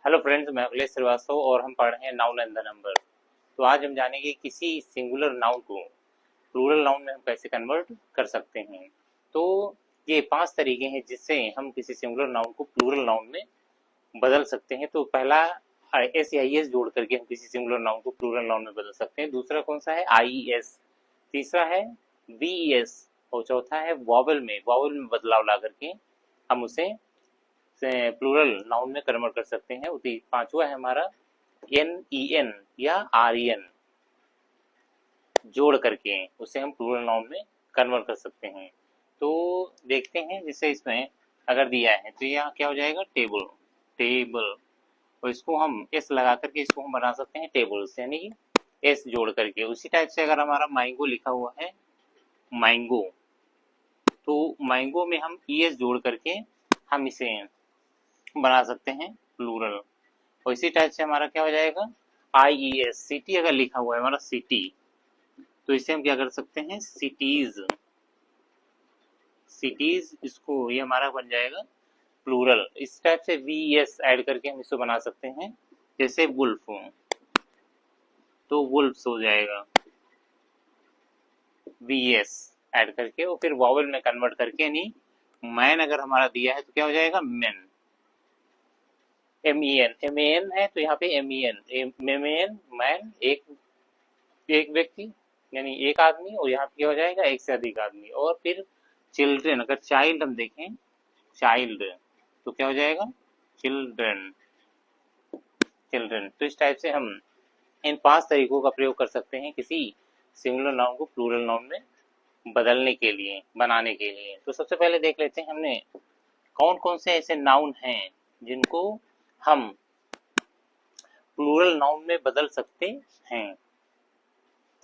Hello friends, मैं अखिलेश श्रीवास्तव और हम पढ़ रहे हैं नाउन एंड द नंबर। तो आज हम जानेंगे किसी सिंगुलर नाउन को प्लूरल नाउन में हम कैसे कन्वर्ट कर सकते हैं। तो ये 5 तरीके हैं जिससे हम किसी सिंगुलर नाउन को प्लूरल नाउन में बदल सकते हैं। तो पहला एस या आई एस जोड़ करके हम किसी सिंगुलर नाउन को प्लूरल नाउन में बदल सकते हैं। दूसरा कौन सा है? I S. तीसरा है वी एस। और चौथा है वॉवल में बदलाव ला करके हम उसे प्लूरल नाउन में कन्वर्ट कर सकते हैं। पांचवा है हमारा एन ई एन या आर ई एन जोड़ करके उसे हम प्लूरल नाउन में कन्वर्ट कर सकते हैं। तो देखते हैं, जैसे इसमें अगर दिया है तो यहाँ क्या हो जाएगा? टेबल। टेबल। और इसको हम एस लगा करके इसको हम बना सकते हैं टेबल्स, यानी कि एस जोड़ करके। उसी टाइप से अगर हमारा मैंगो लिखा हुआ है मैंगो, तो मैंगो में हम ई एस जोड़ करके हम इसे बना सकते हैं प्लूरल। और इसी टाइप से हमारा क्या हो जाएगा? आई ई एस। सिटी अगर लिखा हुआ है हमारा सिटी, तो इसे हम क्या कर सकते हैं? सिटीज। सिटीज, इसको ये हमारा बन जाएगा प्लूरल। इस टाइप से वी एस ऐड करके हम इसको बना सकते हैं। जैसे वुल्फ, तो वुल्फ्स हो जाएगा वी एस ऐड करके, और फिर वॉवल में कन्वर्ट करके, यानी मैन अगर हमारा दिया है तो क्या हो जाएगा? Men. M E N, M A N है तो यहाँ पे M E N, M A N man, एक एक व्यक्ति यानी एक आदमी, और यहाँ पे क्या हो जाएगा? एक से अधिक आदमी। और फिर चिल्ड्रेन, अगर चाइल्ड हम देखें, चाइल्ड, तो क्या हो जाएगा? चिल्ड्रन। चिल्ड्रन। तो इस टाइप से हम इन 5 तरीकों का प्रयोग कर सकते हैं किसी सिंगुलर नाउन को प्लूरल नाउन में बदलने के लिए, बनाने के लिए। तो सबसे पहले देख लेते हैं हमने कौन कौन से ऐसे नाउन हैं जिनको हम प्लूरल नाउन में बदल सकते हैं।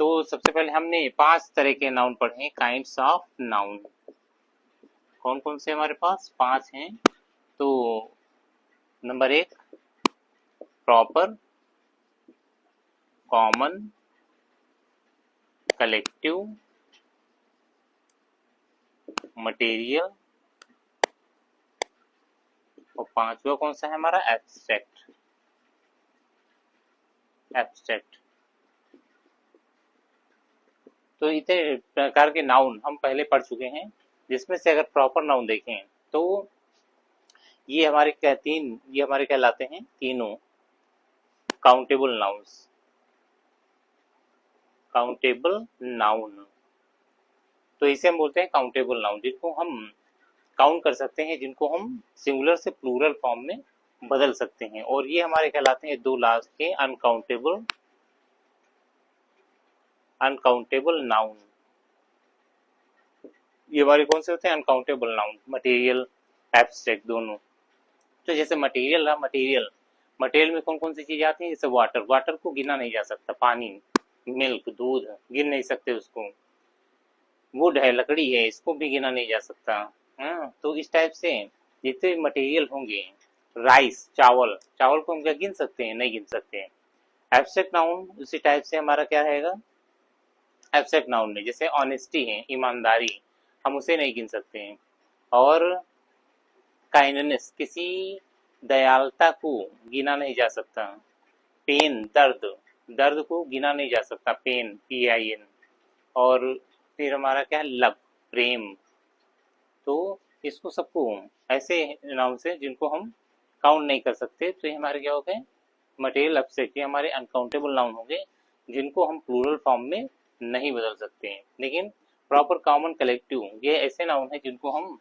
तो सबसे पहले हमने 5 तरह के नाउन पढ़े हैं, काइंड्स ऑफ नाउन। कौन कौन से हमारे पास? 5 हैं। तो number 1 proper, common, collective, material, और 5वां कौन सा है हमारा? एब्स्ट्रैक्ट। एब्स्ट्रैक्ट। तो इतने प्रकार के नाउन हम पहले पढ़ चुके हैं, जिसमें से अगर प्रॉपर नाउन देखें तो ये हमारे कहलाते हैं तीनों काउंटेबल नाउन्स। काउंटेबल नाउन, तो इसे हम बोलते हैं काउंटेबल नाउन, जिनको हम काउंट कर सकते हैं, जिनको हम सिंगुलर से प्लूरल फॉर्म में बदल सकते हैं। और ये हमारे कहलाते हैं 2 लास्ट के अनकाउंटेबल। अनकाउंटेबल नाउन, ये हमारे कौन से होते हैं? Uncountable noun. मटेरियल, एब्स्ट्रैक्ट, दोनों। तो जैसे मटेरियल रहा, मटेरियल में कौन कौन सी चीजें आती हैं? जैसे वाटर, वाटर को गिना नहीं जा सकता। पानी, मिल्क, दूध, गिन नहीं सकते उसको। वुड है, लकड़ी है, इसको भी गिना नहीं जा सकता। हाँ, तो इस टाइप से जितने मटेरियल होंगे, राइस, चावल, चावल को हम क्या गिन सकते हैं? नहीं गिन सकते हैं। एब्स्ट्रैक्ट नाउन उसी टाइप से हमारा क्या रहेगा? एब्स्ट्रैक्ट नाउन में जैसे ऑनेस्टी है, ईमानदारी, हम उसे नहीं गिन सकते हैं। और काइंडनेस, किसी दयालुता को गिना नहीं जा सकता। पेन, दर्द, दर्द को गिना नहीं जा सकता। Pen, P I N. और फिर हमारा क्या है? लव, प्रेम। तो इसको सबको ऐसे नाउन से जिनको हम काउंट नहीं कर सकते, तो ये हमारे क्या हो गए? मटेरियल एब्स्ट्रैक्ट, ये हमारे अनकाउंटेबल नाउन हो गए, जिनको हम प्लूरल फॉर्म में नहीं बदल सकते हैं। लेकिन प्रॉपर, कॉमन, कलेक्टिव, ये ऐसे नाउन है जिनको हम,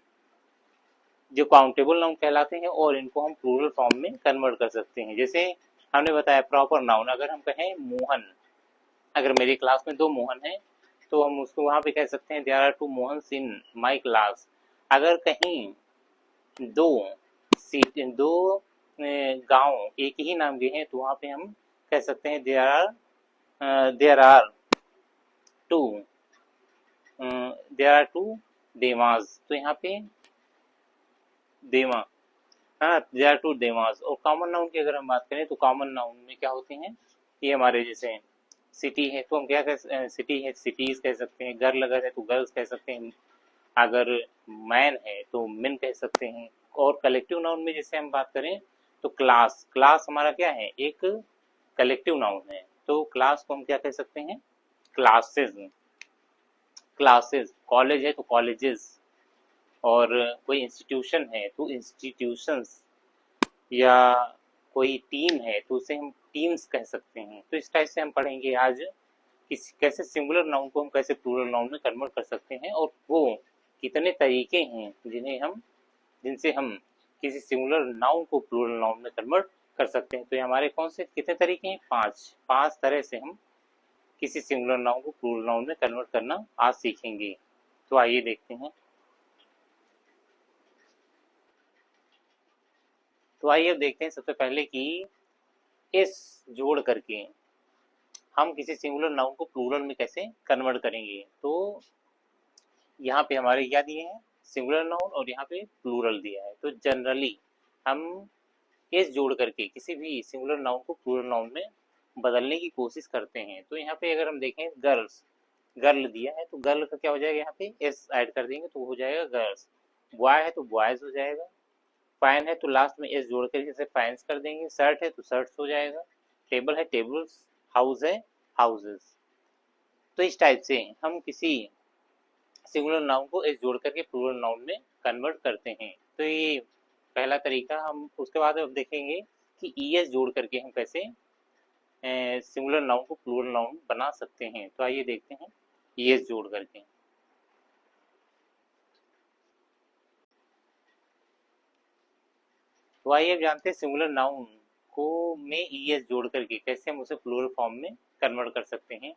जो काउंटेबल नाउन कहलाते हैं, और इनको हम प्लूरल फॉर्म में कन्वर्ट कर सकते हैं। जैसे हमने बताया प्रॉपर नाउन, अगर हम कहें मोहन, अगर मेरी क्लास में 2 मोहन हैं, तो हम उसको वहां पे कह सकते हैं there are 2 Mohans in my class. अगर कहीं दो गांव एक ही नाम के हैं, तो वहां पे हम कह सकते हैं देयर आर टू देवास। तो यहाँ पे देवा, हाँ, देयर आर 2 देवास। और कॉमन नाउन की अगर हम बात करें तो कॉमन नाउन में क्या होते हैं? ये हमारे जैसे सिटी है तो हम क्या कह, सिटी है सिटीज कह सकते हैं। गर्ल अगर है तो गर्ल्स कह सकते हैं। अगर मैन है तो मेन कह सकते हैं। और कलेक्टिव नाउन में जैसे हम बात करें तो क्लास, क्लास हमारा क्या है, एक कलेक्टिव नाउन है। तो क्लास को हम क्या कह सकते हैं, क्लासेस। क्लासेस, कॉलेज है तो कॉलेजेस, और कोई इंस्टीट्यूशन है तो इंस्टीट्यूशंस, या कोई टीम है तो उसे हम टीम्स कह सकते हैं। तो इस टाइप से हम पढ़ेंगे आज कैसे सिंगुलर नाउन को हम कैसे प्लूरल नाउन में कन्वर्ट कर सकते हैं, और वो कितने तरीके हैं जिनसे हम किसी सिंगुलर नाउन को प्लूरल नाउन में कन्वर्ट कर सकते हैं। तो ये हमारे कौन से कितने तरीके हैं, पांच तरह से हम किसी सिंगुलर नाउन को प्लूरल नाउन में कन्वर्ट करना आज सीखेंगे। तो आइए देखते हैं। तो आइए अब देखते हैं सबसे पहले कि इस जोड़ करके हम किसी सिंगुलर नाउन को प्लूरल में कैसे कन्वर्ट करेंगे। तो यहाँ पे हमारे क्या दिए हैं, सिंगुलर नाउन, और यहाँ पे प्लूरल दिया है। तो जनरली हम इस जोड़ करके किसी भी सिंगुलर नाउन को प्लूरल नाउन में बदलने की कोशिश करते हैं। तो यहाँ पे अगर हम देखें, गर्ल्स, गर्ल दिया है तो गर्ल का क्या हो जाएगा, यहाँ पे एस ऐड कर देंगे तो हो जाएगा गर्ल्स। बॉय है तो बॉयज हो जाएगा। फैन है तो लास्ट में एस जोड़ कर जैसे फैंस कर देंगे। शर्ट है तो शर्ट्स हो जाएगा। टेबल है टेबल्स। हाउस है हाउसेस। तो इस टाइप से हम किसी सिंगुलर नाउन को एस जोड़ करके प्लूरल नाउन में कन्वर्ट करते हैं। तो ये पहला तरीका। हम उसके बाद अब देखेंगे कि ईएस जोड़ करके हम कैसे सिंगुलर नाउन को प्लूरल नाउन बना सकते हैं। तो आइए देखते हैं ईएस जोड़ करके। तो आइए अब जानते हैं सिंगुलर नाउन को में ईएस जोड़ करके कैसे हम उसे प्लूरल फॉर्म में कन्वर्ट कर सकते हैं।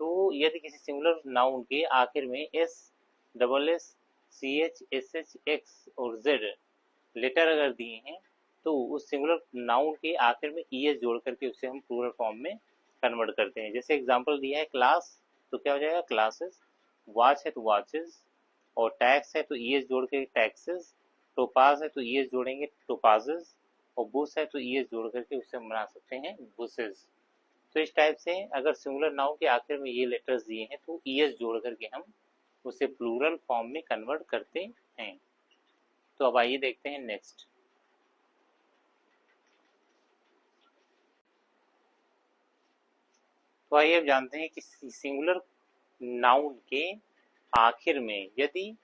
तो यदि किसी सिंगुलर नाउन के आखिर में S, double S, C H, S H, X और जेड लेटर अगर दिए हैं तो उस सिंगुलर नाउन के आखिर में ईएस जोड़ करके उसे हम प्लूरल फॉर्म में कन्वर्ट करते हैं। जैसे एग्जांपल दिया है क्लास, तो क्या हो जाएगा क्लासेस। वॉच है तो वॉचेस, और टैक्स है तो ईएस जोड़ के टैक्सेस। टोपाज है तो ईएस जोड़ेंगे टोपाजेस, और बुश है तो ईएस जोड़ करके उससे हम बना सकते हैं बुसेस। तो इस टाइप से अगर सिंगुलर नाउन के आखिर में ये लेटर्स दिए हैं तो ईएस जोड़ करके हम उसे प्लूरल फॉर्म में कन्वर्ट करते हैं। तो अब आइए देखते हैं नेक्स्ट। तो आइए अब जानते हैं कि सिंगुलर नाउन के आखिर में यदि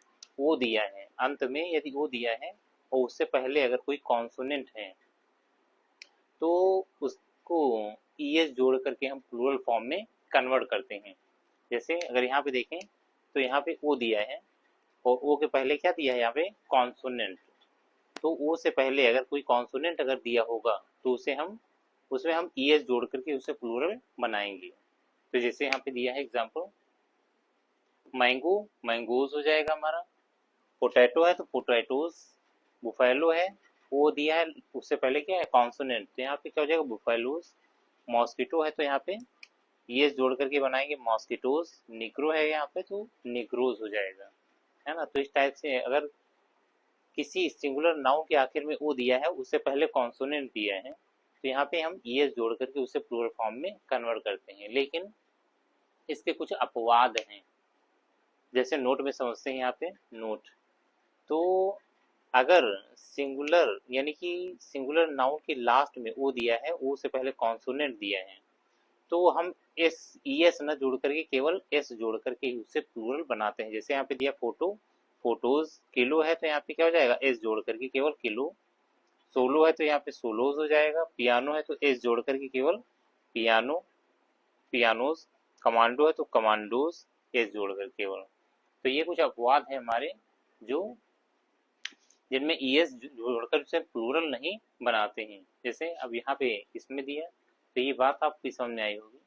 ओ दिया है, अंत में यदि ओ दिया है और उससे पहले अगर कोई कॉन्सोनेंट है तो उसको ईएस जोड़ करके हम प्लूरल फॉर्म में कन्वर्ट करते हैं। जैसे अगर यहाँ पे देखें तो यहाँ पे ओ दिया है और ओ के पहले क्या दिया है, यहाँ पे कॉन्सोनेंट। तो ओ से पहले अगर कोई कॉन्सोनेंट अगर दिया होगा तो उसे हम उसमें हम ईएस जोड़ करके उसे प्लूरल बनाएंगे। तो जैसे यहाँ पे दिया है एग्जाम्पल, मैंगो, मैंगोज हो जाएगा हमारा। पोटैटो है तो पोटैटोज। बुफेलो है, वो दिया है उससे पहले क्या है कॉन्सोनेंट, तो यहाँ पे क्या हो जाएगा बुफेलोज। मॉस्किटो है तो यहाँ पे ये जोड़ करके बनाएंगे मॉस्किटोज। निग्रो है यहाँ पे तो निग्रोज हो जाएगा, है ना। तो इस टाइप से अगर किसी सिंगुलर नाउन के आखिर में ओ दिया है उससे पहले कॉन्सोनेंट दिया है तो यहाँ पे हम ईएस जोड़ करके उसे प्लूरल फॉर्म में कन्वर्ट करते हैं। लेकिन इसके कुछ अपवाद हैं, जैसे नोट में समझते हैं यहाँ पे नोट। तो अगर सिंगुलर यानी कि सिंगुलर नाउन के लास्ट में ओ दिया है, ओ से पहले कॉन्सोनेंट दिया है, तो हम एस ईएस न जोड़ करके केवल एस जोड़ करके उसे प्लूरल बनाते हैं। जैसे यहाँ पे दिया फोटो, फोटोज। किलो है तो यहाँ पे क्या हो जाएगा एस जोड़ करके केवल किलो। सोलो है तो यहाँ पे सोलोज हो जाएगा। पियानो है तो एस जोड़ करके केवल पियानो, पियानोज। कमांडो है तो कमांडोज, एस जोड़ कर केवल। तो ये कुछ अपवाद है हमारे जो जिनमें ईएस जोड़कर उसे प्लूरल नहीं बनाते हैं। जैसे अब यहाँ पे इसमें दिया तो ये बात आपकी समझ में आई होगी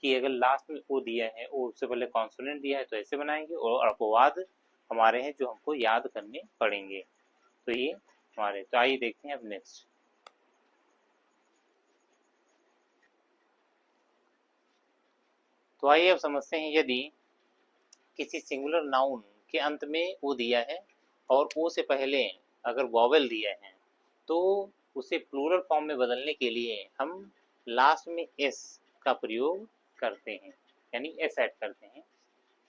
कि अगर लास्ट में ओ दिया है और उससे पहले कॉन्सोनेंट दिया है तो ऐसे बनाएंगे, और अपवाद हमारे हैं जो हमको याद करने पड़ेंगे। तो ये हमारे, तो आइए देखते हैं अब नेक्स्ट। तो आइए अब समझते हैं यदि किसी सिंगुलर नाउन के अंत में ओ दिया है और ओ से पहले अगर वॉवेल दिया है तो उसे प्लूरल फॉर्म में बदलने के लिए हम लास्ट में एस का प्रयोग करते हैं, यानी एस ऐड करते हैं।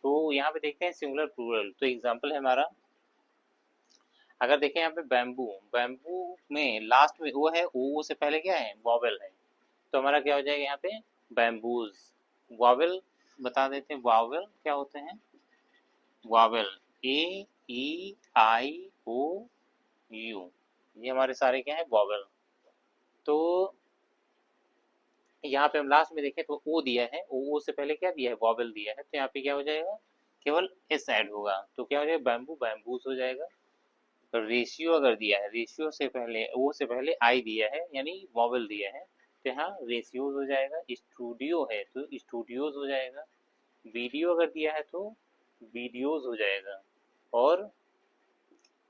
तो यहाँ पे देखते हैं सिंगुलर प्लूरल। तो एग्जांपल है हमारा अगर देखें यहाँ पे बैम्बू, बैम्बू में लास्ट में ओ है, ओ से पहले क्या है, वॉवेल है, तो हमारा क्या हो जाएगा यहाँ पे, बैम्बूज। वॉवेल बता देते हैं, वॉवेल क्या होते हैं, vowel A E I O you, ये हमारे सारे क्या है, वॉवेल। तो यहाँ पे हम लास्ट में देखें तो ओ दिया है, ओ से पहले क्या दिया है, वॉवेल दिया है, तो यहाँ पे क्या हो जाएगा, केवल एस ऐड होगा, तो क्या हो जाएगा, बैम्बू बैम्बूस हो जाएगा। तो रेशियो अगर दिया है, रेशियो से पहले ओ से पहले आई दिया है यानी वॉवेल दिया है, तो यहाँ रेशियोज हो जाएगा। स्टूडियो है तो स्टूडियोज हो जाएगा। वीडियो अगर दिया है तो वीडियोज हो जाएगा। और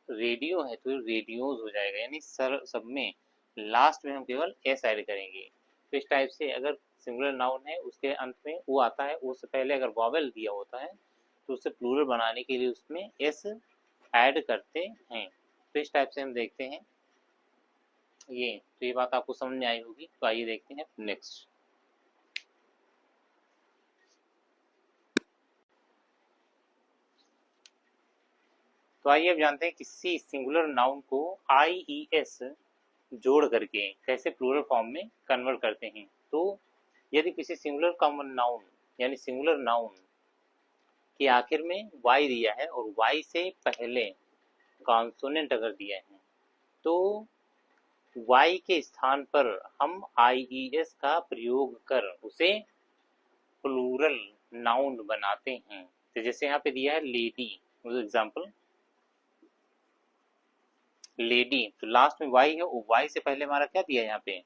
रेडियो है तो रेडियोज हो जाएगा, यानी सर सब में लास्ट में हम केवल एस ऐड करेंगे। तो इस टाइप से अगर सिंगुलर नाउन है उसके अंत में वो आता है, उससे पहले अगर वॉवेल दिया होता है तो उससे प्लूरल बनाने के लिए उसमें एस ऐड करते हैं। तो इस टाइप से हम देखते हैं ये, तो ये बात आपको समझ में आई होगी। तो आइए देखते हैं नेक्स्ट। तो आइए अब जानते हैं किसी सिंगुलर नाउन को आई ई एस जोड़ करके कैसे प्लूरल फॉर्म में कन्वर्ट करते हैं। तो यदि किसी सिंगुलर कॉमन नाउन यानी सिंगुलर नाउन के आखिर में वाई दिया है और वाई से पहले कॉन्सोनेंट अगर दिया है तो वाई के स्थान पर हम आई ई एस का प्रयोग कर उसे प्लूरल नाउन बनाते हैं। तो जैसे यहाँ पे दिया है लेडी, एग्जाम्पल लेडी, तो लास्ट में वाई है और वाई से पहले हमारा क्या दिया है यहाँ पे,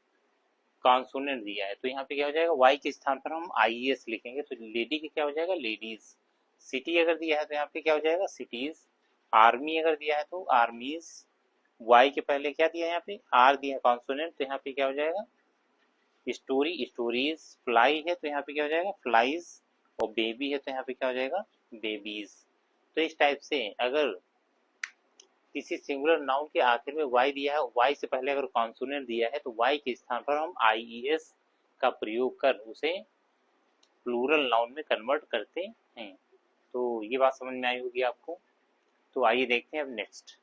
कॉन्सोनेंट दिया है, तो यहाँ पे क्या हो जाएगा, वाई के स्थान पर हम आई एस लिखेंगे, तो लेडी के क्या हो जाएगा, लेडीज। सिटी अगर दिया है तो यहाँ पे क्या हो जाएगा, सिटीज। आर्मी अगर दिया है तो आर्मीज। वाई के पहले क्या दिया है, यहाँ पे आर दिया है कॉन्सोनेंट, तो यहाँ पे क्या हो जाएगा, स्टोरी स्टोरीज। फ्लाई है तो यहाँ पे क्या हो जाएगा, फ्लाइज। और बेबी है तो यहाँ पे क्या हो जाएगा, बेबीज। तो इस टाइप से अगर किसी सिंगुलर नाउन के आखिर में वाई दिया है, वाई से पहले अगर कॉन्सोनेंट दिया है तो वाई के स्थान पर हम आई ई एस का प्रयोग कर उसे प्लूरल नाउन में कन्वर्ट करते हैं। तो ये बात समझ में आई होगी आपको। तो आइए देखते हैं अब नेक्स्ट।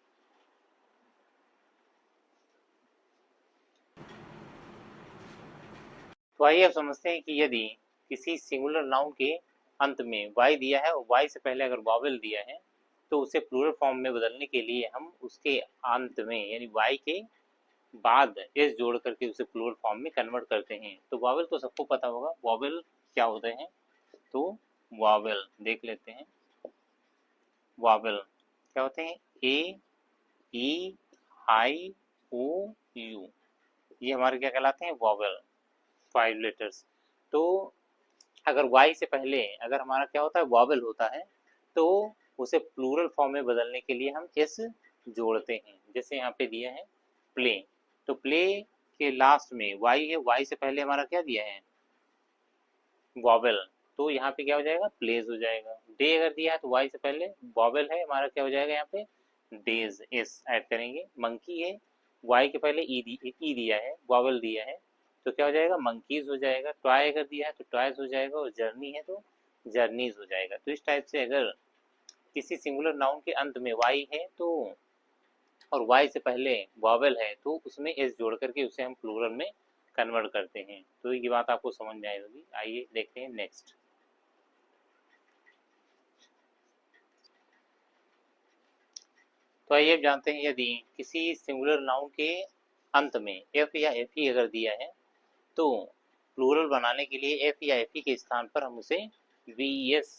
तो आइए अब समझते हैं कि यदि किसी सिंगुलर नाउन के अंत में वाई दिया है और वाई से पहले अगर वॉवेल दिया है तो उसे प्लूरल फॉर्म में बदलने के लिए हम उसके अंत में यानी वाई के बाद एस जोड़ करके उसे प्लूरल फॉर्म में कन्वर्ट करते हैं। तो वॉवेल तो सबको पता होगा, वॉवेल क्या होते हैं, तो वॉवेल देख लेते हैं। वॉवेल क्या होते हैं, ए ई आई ओ यू, ये हमारे क्या कहलाते हैं, वॉवेल, 5 लेटर्स। तो अगर वाई से पहले अगर हमारा क्या होता है, वॉवेल होता है, तो उसे प्लूरल फॉर्म में बदलने के लिए हम एस जोड़ते हैं। जैसे यहाँ पे दिया है प्ले, तो प्ले के लास्ट में वाई है, वाई से पहले हमारा क्या दिया है, वॉवेल, तो यहाँ पे क्या हो जाएगा, प्लेज हो जाएगा। डे अगर दिया है तो वाई से पहले वॉवेल है, हमारा क्या हो जाएगा यहाँ पे, डेज, एस ऐड करेंगे। मंकी है, वाई के पहले ई दिया है, वॉवेल दिया है, तो क्या हो जाएगा, मंकीज हो जाएगा। टॉय अगर दिया है तो टॉयज हो जाएगा, और जर्नी है तो जर्नीज हो जाएगा। तो इस टाइप से अगर किसी सिंगुलर नाउन के अंत में वाई है तो और वाई से पहले वॉवेल है तो उसमें एस जोड़ करके उसे हम प्लूरल में कन्वर्ट करते हैं। तो ये बात आपको समझ में आई होगी। आइए देखते हैं नेक्स्ट। तो आइए अब जानते हैं यदि किसी सिंगुलर नाउन के अंत में एफ या एफ ई अगर दिया है तो प्लूरल बनाने के लिए एफ या एफ ई के स्थान पर हम उसे वी एस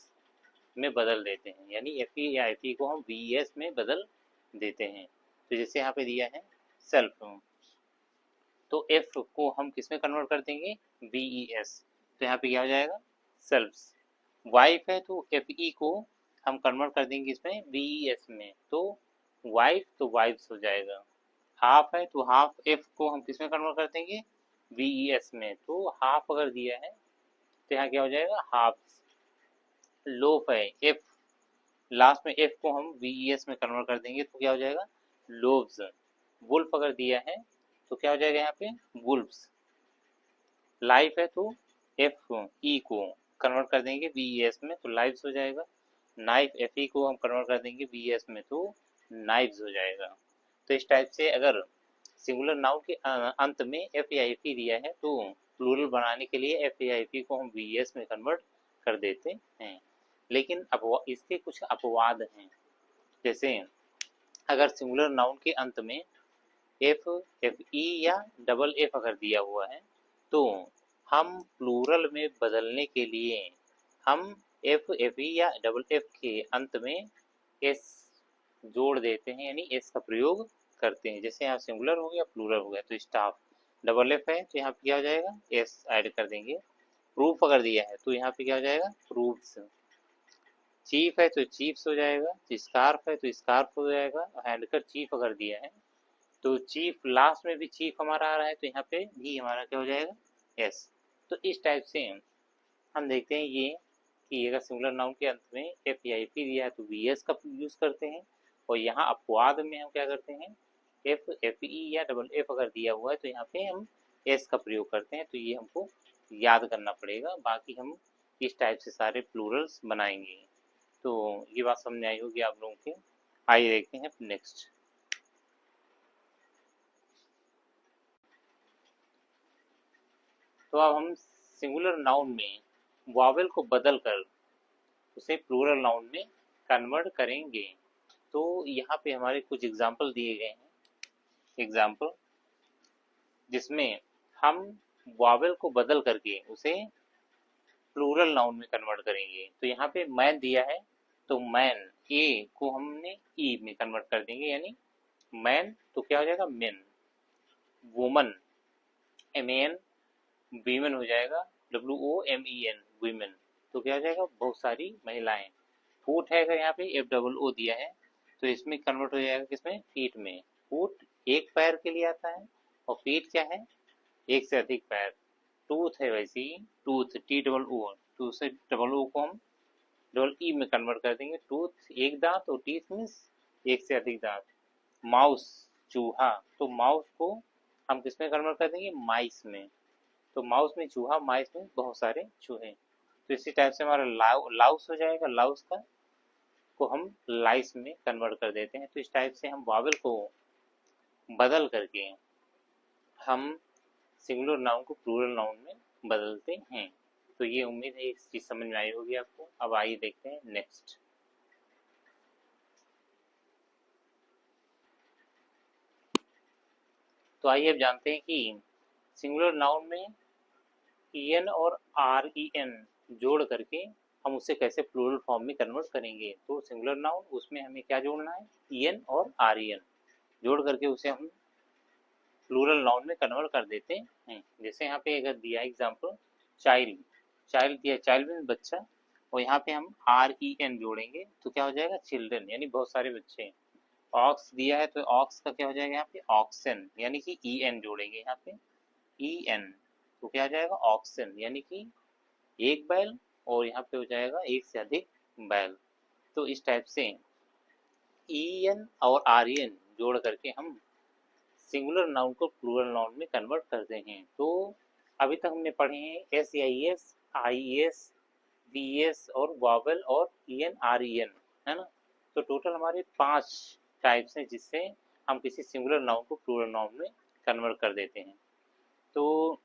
में बदल देते हैं, यानी एफ ई या एफ ई को हम वी एस में बदल देते हैं। तो जैसे यहाँ पे दिया है सेल्फ, तो एफ को हम किस में कन्वर्ट कर देंगे, वी ई एस, तो यहाँ पे क्या हो जाएगा, सेल्फ्स। वाइफ है तो एफ ई को हम कन्वर्ट कर देंगे इसमें वी ई एस में, तो वाइफ तो वाइफ्स हो जाएगा। हाफ है तो हाफ एफ को हम किस में कन्वर्ट कर देंगे, वी ई एस में, तो हाफ अगर दिया है तो यहाँ क्या हो जाएगा, हाफ। लोफ है, एफ लास्ट में एफ को हम वी ई एस में कन्वर्ट कर देंगे तो क्या हो जाएगा, लोव्स। वुल्फ अगर दिया है तो क्या हो जाएगा यहाँ पे, वुल्फ्स। लाइफ है तो एफ ई को कन्वर्ट कर देंगे वी ई एस में, तो लाइव्स हो जाएगा। नाइफ एफ ई को हम कन्वर्ट कर देंगे वी एस में, तो नाइव्स हो जाएगा। तो इस टाइप से अगर सिंगुलर नाउन के अंत में एफ या एफ दिया है तो प्लूरल बनाने के लिए एफ या एफ को हम वी एस में कन्वर्ट कर देते हैं। लेकिन इसके कुछ अपवाद हैं। जैसे अगर सिंगुलर नाउन के अंत में एफ एफ ई या डबल एफ अगर दिया हुआ है तो हम प्लूरल में बदलने के लिए हम एफ एफ ई या डबल एफ के अंत में एस जोड़ देते हैं, यानी एस का प्रयोग करते हैं। जैसे यहाँ सिंगुलर हो गया, प्लूरल हो गया, तो स्टाफ डबल एफ है तो यहाँ पे क्या हो जाएगा, एस ऐड कर देंगे। प्रूफ अगर दिया है तो यहाँ पे क्या हो जाएगा, प्रूफ्स। चीफ है तो चीफ्स हो जाएगा, स्कार्फ है तो स्कार्फ हो जाएगा। हैंडकर चीफ अगर दिया है तो चीफ, लास्ट में भी चीफ हमारा आ रहा है तो यहाँ पे भी हमारा क्या हो जाएगा, एस। तो इस टाइप से हम देखते हैं ये कि अगर सिंगुलर नाउन के अंत में एफ या एफ दिया है तो वी एस का यूज करते हैं, और यहाँ अपवाद में हम क्या करते हैं, एफ एफ ई या डबल एफ अगर दिया हुआ है तो यहाँ पे हम एस का प्रयोग करते हैं। तो ये हमको याद करना पड़ेगा, बाकी हम इस टाइप से सारे प्लूरल्स बनाएंगे। तो ये बात समझ आई होगी आप लोगों के। आइए देखते हैं नेक्स्ट। तो अब हम सिंगुलर नाउन में वावेल को बदलकर उसे प्लूरल नाउन में कन्वर्ट करेंगे। तो यहाँ पे हमारे कुछ एग्जाम्पल दिए गए हैं, एग्जाम्पल जिसमें हम वावेल को बदल करके उसे प्लूरल नाउन में कन्वर्ट करेंगे। तो यहाँ पे मैन दिया है तो मैन, ए को हमने ई में कन्वर्ट कर देंगे, यानी मैन तो क्या हो जाएगा, men. Woman, M N, women हो जाएगा, W O M E N, women. तो क्या हो जाएगा, बहुत सारी महिलाएं। फुट है, अगर यहाँ पे एफ डबल ओ दिया है तो इसमें कन्वर्ट हो जाएगा किसमें, फीट में। फुट एक पैर के लिए आता है, और फीट क्या है, एक से अधिक पैर। टूथ है वैसे ही, tooth T double O, two से डबल ओ को हम डबल ई में कन्वर्ट कर देंगे। टूथ एक दांत, और टीथ मीन्स एक से अधिक दांत। माउस, चूहा, तो माउस को हम किस में कन्वर्ट कर देंगे, माइस में। तो माउस में चूहा, माइस में बहुत सारे चूहे। तो इसी टाइप से हमारा लाउस हो जाएगा, लाउस का को हम लाइस में कन्वर्ट कर देते हैं। तो इस टाइप से हम वावेल को बदल करके हम सिंगुलर नाउन को प्लूरल नाउन में बदलते हैं। तो ये उम्मीद है इस चीज समझ में आई होगी आपको। अब आइए देखते हैं नेक्स्ट। तो आइए अब जानते हैं कि सिंगुलर नाउन में एन और आर ई एन जोड़ करके हम उसे कैसे प्लूरल फॉर्म में कन्वर्ट करेंगे। तो सिंगुलर नाउन, उसमें हमें क्या जोड़ना है, एन और आर ई एन जोड़ करके उसे हम प्लूरल नाउन में कन्वर्ट कर देते हैं। जैसे यहाँ पे अगर दिया एग्जाम्पल, चाइल्ड, चाइल्ड दिया, चाइल्ड मीन बच्चा, और यहाँ पे हम आर ई एन जोड़ेंगे तो क्या हो जाएगा, चिल्ड्रन, यानी बहुत सारे बच्चे। ऑक्स दिया है तो ऑक्स का क्या हो जाएगा यहाँ पे, ऑक्सन, यानी कि ई एन जोड़ेंगे यहाँ पे, ई एन, तो क्या हो जाएगा, ऑक्सन, यानी कि एक बैल, और यहाँ पे हो जाएगा एक से अधिक बैल। तो इस टाइप से ई एन और आर ई एन जोड़ करके हम सिंगुलर नाउन को प्लूरल नाउन में कन्वर्ट करते हैं। तो अभी तक हमने पढ़े हैं S I S, I S, V S और वावेल और E N R E N, है ना। तो टोटल हमारे 5 टाइप्स हैं जिससे हम किसी सिंगुलर नाउन को प्लूरल नाउन में कन्वर्ट कर देते हैं। तो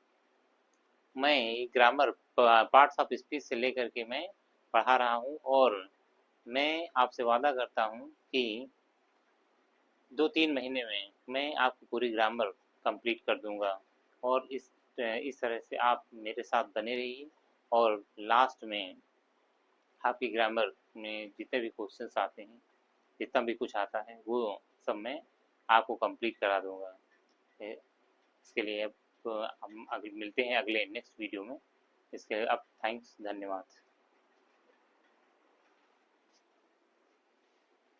मैं ग्रामर पार्ट्स ऑफ स्पीच से लेकर के मैं पढ़ा रहा हूँ, और मैं आपसे वादा करता हूँ कि 2-3 महीने में मैं आपकी पूरी ग्रामर कंप्लीट कर दूंगा। और इस तरह से आप मेरे साथ बने रहिए, और लास्ट में आपकी ग्रामर में जितने भी क्वेश्चंस आते हैं, जितना भी कुछ आता है, वो सब मैं आपको कंप्लीट करा दूंगा। इसके लिए अब हम अभी मिलते हैं अगले नेक्स्ट वीडियो में। इसके लिए अब थैंक्स, धन्यवाद।